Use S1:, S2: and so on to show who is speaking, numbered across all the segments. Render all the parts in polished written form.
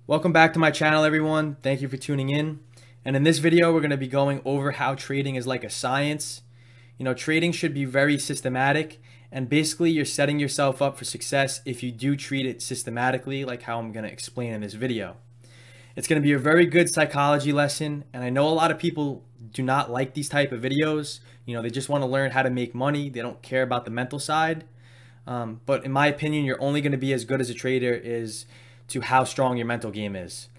S1: Welcome back to my channel, everyone. Thank you for tuning in. And in this video, we're going to be going over how trading is like a science. Trading should be very systematic, and basically you're setting yourself up for success if you do treat it systematically, like how I'm going to explain in this video. It's going to be a very good psychology lesson, and I know a lot of people do not like these type of videos. They just want to learn how to make money. They don't care about the mental side. But in my opinion, you're only going to be as good as a trader is to how strong your mental game is.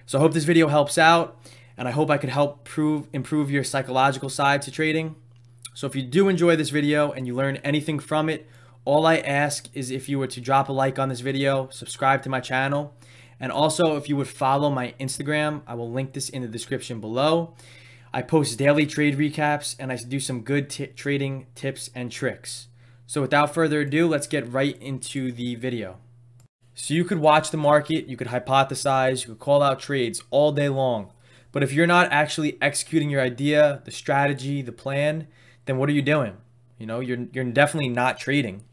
S1: So I hope this video helps out, and I hope I could help improve your psychological side to trading. So if you do enjoy this video and you learn anything from it, all I ask is if you were to drop a like on this video, subscribe to my channel, and also if you would follow my Instagram. I will link this in the description below. I post daily trade recaps, and I do some good trading tips and tricks. So without further ado, let's get right into the video. So you could watch the market, you could hypothesize, you could call out trades all day long. But if you're not actually executing your idea, the strategy, the plan, then what are you doing? You're definitely not trading.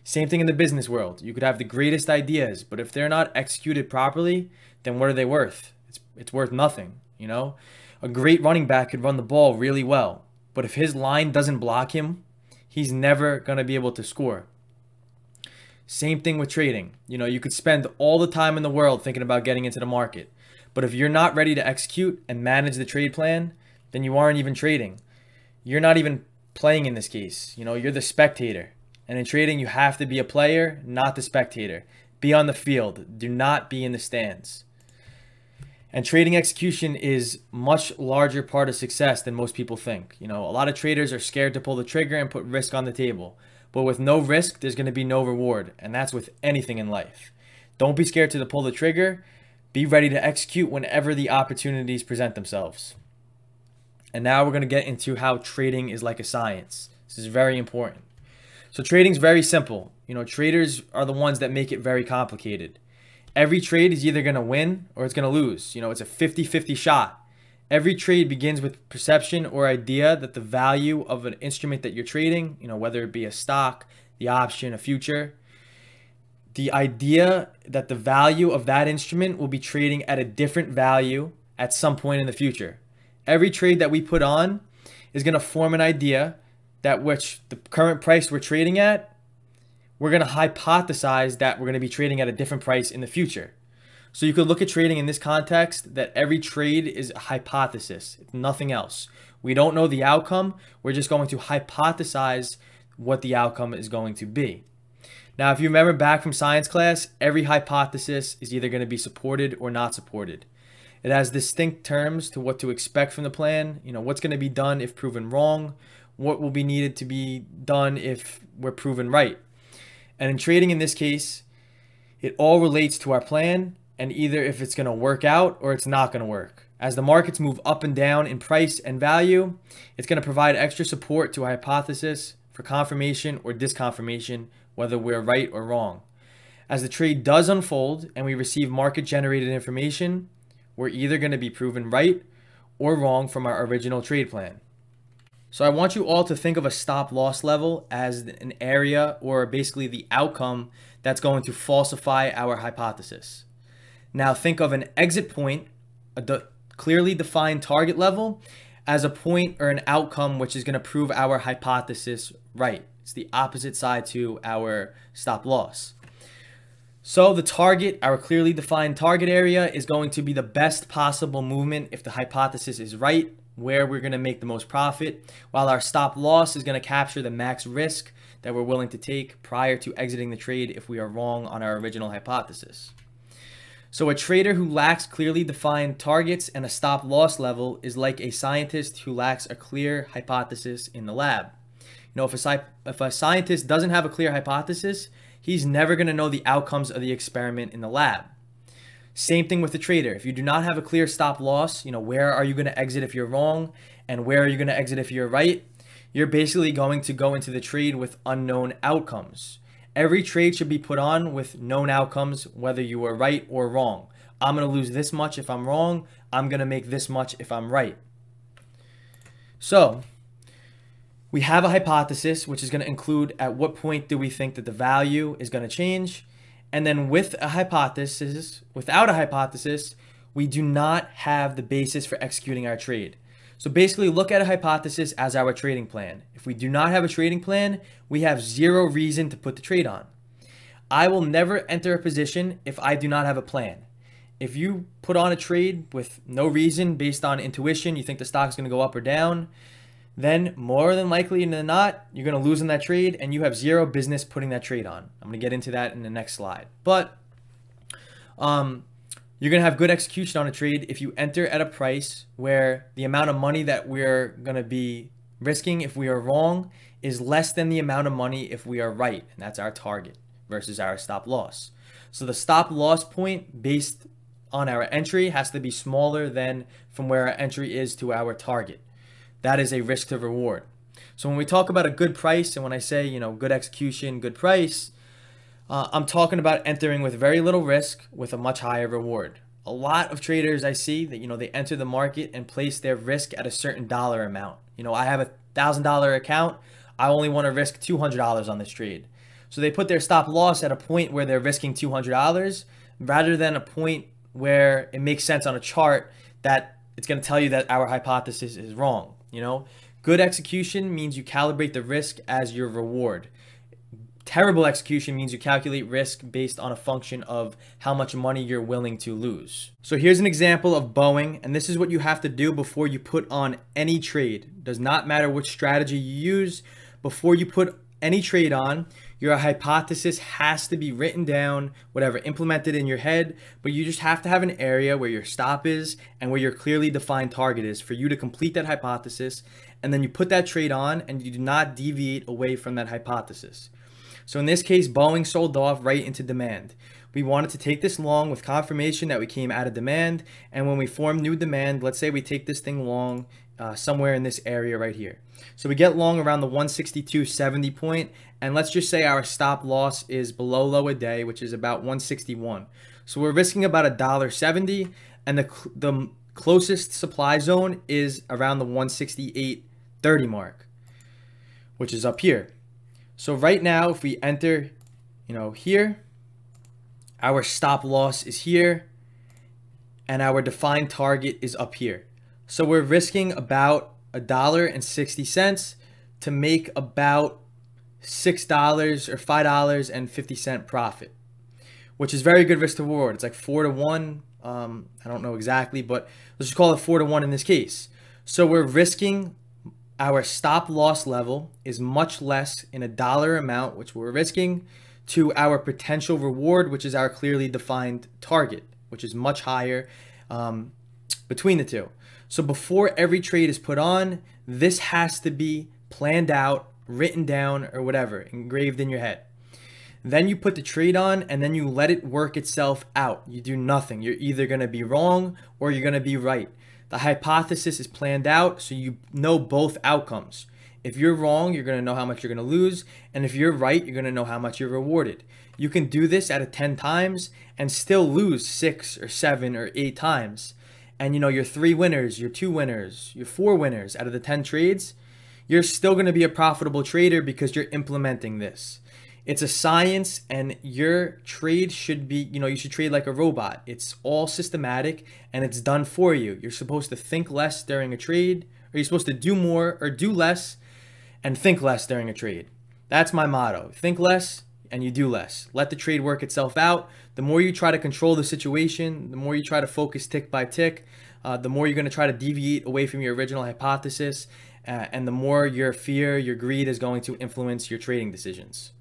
S1: Same thing in the business world. You could have the greatest ideas, but if they're not executed properly, then what are they worth? It's worth nothing. A great running back could run the ball really well, but if his line doesn't block him, he's never going to be able to score. Same thing with trading. You could spend all the time in the world thinking about getting into the market, but if you're not ready to execute and manage the trade plan, then you aren't even trading. You're not even playing in this case. You're the spectator. And in trading, you have to be a player, not the spectator. Be on the field. Do not be in the stands. And trading execution is much larger part of success than most people think. A lot of traders are scared to pull the trigger and put risk on the table. But with no risk, there's going to be no reward. And that's with anything in life. Don't be scared to pull the trigger. Be ready to execute whenever the opportunities present themselves. And now we're going to get into how trading is like a science. This is very important. So trading is very simple. Traders are the ones that make it very complicated. Every trade is either going to win or it's going to lose. It's a 50-50 shot. Every trade begins with perception or idea that the value of an instrument that you're trading, whether it be a stock, the option, a future, the idea that the value of that instrument will be trading at a different value at some point in the future. Every trade that we put on is going to form an idea that which the current price we're trading at, we're going to hypothesize that we're going to be trading at a different price in the future. So you could look at trading in this context that every trade is a hypothesis, nothing else. We don't know the outcome. We're just going to hypothesize what the outcome is going to be. Now, if you remember back from science class, every hypothesis is either going to be supported or not supported. It has distinct terms to what to expect from the plan, what's going to be done if proven wrong, what will be needed to be done if we're proven right. And in trading in this case, it all relates to our plan and either if it's going to work out or it's not going to work. As the markets move up and down in price and value, it's going to provide extra support to a hypothesis for confirmation or disconfirmation, whether we're right or wrong. As the trade does unfold and we receive market-generated information, we're either going to be proven right or wrong from our original trade plan. So I want you all to think of a stop-loss level as an area or basically the outcome that's going to falsify our hypothesis. Now think of an exit point, a clearly defined target level, as a point or an outcome which is going to prove our hypothesis right. It's the opposite side to our stop-loss. So the target, our clearly defined target area, is going to be the best possible movement if the hypothesis is right, where we're going to make the most profit, while our stop loss is going to capture the max risk that we're willing to take prior to exiting the trade if we are wrong on our original hypothesis. So a trader who lacks clearly defined targets and a stop loss level is like a scientist who lacks a clear hypothesis in the lab. If a scientist doesn't have a clear hypothesis, he's never going to know the outcomes of the experiment in the lab. Same thing with the trader. If you do not have a clear stop loss, where are you going to exit if you're wrong and where are you going to exit if you're right, you're basically going to go into the trade with unknown outcomes. Every trade should be put on with known outcomes, whether you are right or wrong. I'm going to lose this much if I'm wrong. I'm going to make this much if I'm right. So we have a hypothesis, which is going to include at what point do we think that the value is going to change. And then with a hypothesis, without a hypothesis, we do not have the basis for executing our trade. So basically look at a hypothesis as our trading plan. If we do not have a trading plan, we have zero reason to put the trade on. I will never enter a position if I do not have a plan. If you put on a trade with no reason based on intuition, you think the stock's going to go up or down, then more than likely than not, you're going to lose in that trade and you have zero business putting that trade on. I'm going to get into that in the next slide. But you're going to have good execution on a trade if you enter at a price where the amount of money that we're going to be risking if we are wrong is less than the amount of money if we are right. And that's our target versus our stop loss. So the stop loss point based on our entry has to be smaller than from where our entry is to our target. That is a risk to reward. So when we talk about a good price, and when I say, you know, good execution, good price, I'm talking about entering with very little risk with a much higher reward. A lot of traders I see that, you know, they enter the market and place their risk at a certain dollar amount. You know, I have a $1,000 account. I only want to risk $200 on this trade. So they put their stop loss at a point where they're risking $200 rather than a point where it makes sense on a chart that it's going to tell you that our hypothesis is wrong. You know, good execution means you calibrate the risk as your reward. Terrible execution means you calculate risk based on a function of how much money you're willing to lose. So here's an example of Boeing, and this is what you have to do before you put on any trade. Does not matter which strategy you use. Before you put any trade on, your hypothesis has to be written down, whatever, implemented in your head, but you just have to have an area where your stop is and where your clearly defined target is for you to complete that hypothesis, and then you put that trade on and you do not deviate away from that hypothesis. So in this case, Boeing sold off right into demand. We wanted to take this long with confirmation that we came out of demand, and when we form new demand, let's say we take this thing long somewhere in this area right here. So we get long around the 162.70 point, and let's just say our stop loss is below low a day, which is about 161. So we're risking about $1.70, and the closest supply zone is around the 168.30 mark, which is up here. So right now, if we enter, you know, here, our stop loss is here, and our defined target is up here. So we're risking about $1.60 to make about $6 or $5.50 profit, which is very good risk to reward. It's like 4 to 1. I don't know exactly, but let's just call it 4 to 1 in this case. So we're risking our stop loss level is much less in a dollar amount, which we're risking, to our potential reward, which is our clearly defined target, which is much higher between the two. So before every trade is put on, this has to be planned out, written down, or whatever, engraved in your head. Then you put the trade on and then you let it work itself out. You do nothing. You're either going to be wrong or you're going to be right. The hypothesis is planned out, so you know both outcomes. If you're wrong, you're going to know how much you're going to lose. And if you're right, you're going to know how much you're rewarded. You can do this out of 10 times and still lose 6 or 7 or 8 times. And you know, your 3 winners, your 2 winners, your 4 winners out of the 10 trades, you're still going to be a profitable trader because you're implementing this. It's a science, and your trade should be, you know, you should trade like a robot. It's all systematic and it's done for you. You're supposed to think less during a trade, or you're supposed to do more or do less and think less during a trade. That's my motto. Think less and you do less. Let the trade work itself out. The more you try to control the situation, the more you try to focus tick by tick, the more you're going to try to deviate away from your original hypothesis, and the more your fear, your greed is going to influence your trading decisions.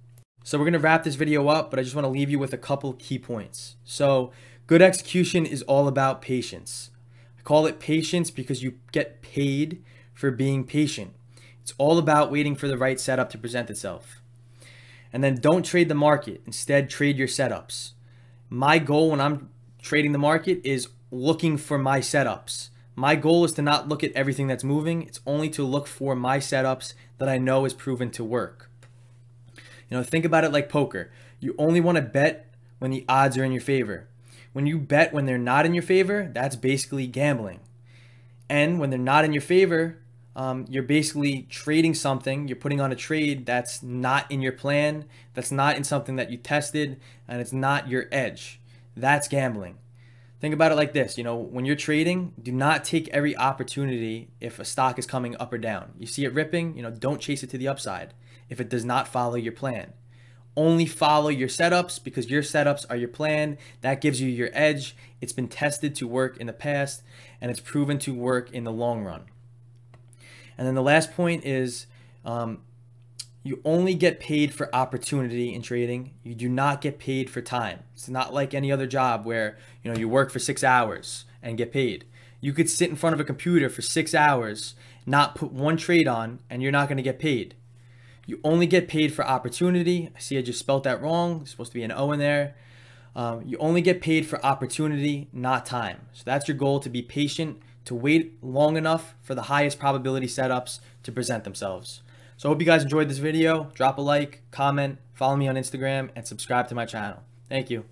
S1: So we're going to wrap this video up, but I just want to leave you with a couple key points. So good execution is all about patience. I call it patience because you get paid for being patient. It's all about waiting for the right setup to present itself. And then don't trade the market. Instead, trade your setups. My goal when I'm trading the market is looking for my setups. My goal is to not look at everything that's moving. It's only to look for my setups that I know is proven to work. You know, think about it like poker. You only want to bet when the odds are in your favor. When you bet when they're not in your favor, that's basically gambling. And when they're not in your favor, you're basically trading something, you're putting on a trade that's not in your plan, that's not in something that you tested, and it's not your edge. That's gambling. Think about it like this, when you're trading, do not take every opportunity if a stock is coming up or down. You see it ripping, don't chase it to the upside if it does not follow your plan. Only follow your setups because your setups are your plan. That gives you your edge. It's been tested to work in the past and it's proven to work in the long run. And then the last point is you only get paid for opportunity in trading. You do not get paid for time. It's not like any other job where you work for 6 hours and get paid. You could sit in front of a computer for 6 hours, not put one trade on, and you're not going to get paid. You only get paid for opportunity. I see I just spelled that wrong. There's supposed to be an O in there. You only get paid for opportunity, not time. So that's your goal, to be patient, to wait long enough for the highest probability setups to present themselves. So I hope you guys enjoyed this video. Drop a like, comment, follow me on Instagram, and subscribe to my channel. Thank you.